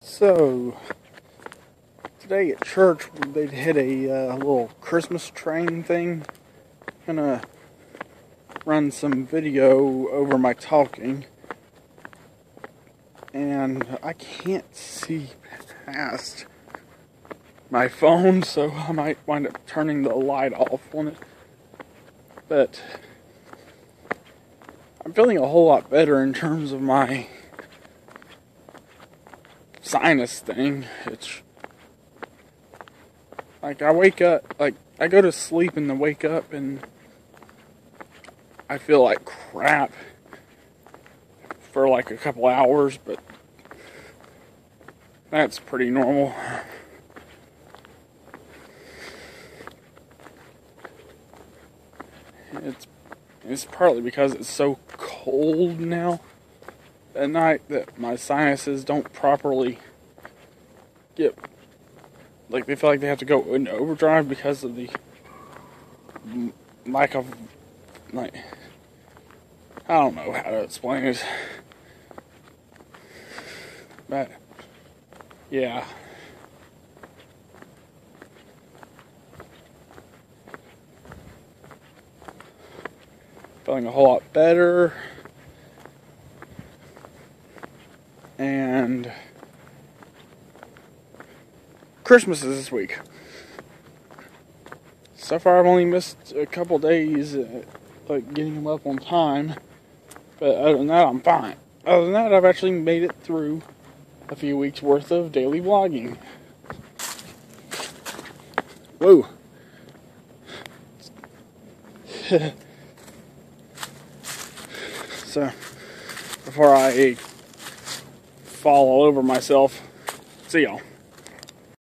So, today at church, they had a little Christmas train thing. Gonna run some video over my talking. And I can't see past my phone, so I might wind up turning the light off on it. But I'm feeling a whole lot better in terms of my sinus thing. It's like I wake up, like I go to sleep and then wake up and I feel like crap for like a couple hours, but that's pretty normal. It's partly because it's so cold now at night that my sinuses don't properly get, like, they feel like they have to go into overdrive because of the lack of, like, I don't know how to explain it, but yeah. Feeling a whole lot better. And Christmas is this week. So far I've only missed a couple days, like getting them up on time. But other than that, I'm fine. Other than that, I've actually made it through a few weeks worth of daily vlogging. Whoa. So, before I fall all over myself, see y'all.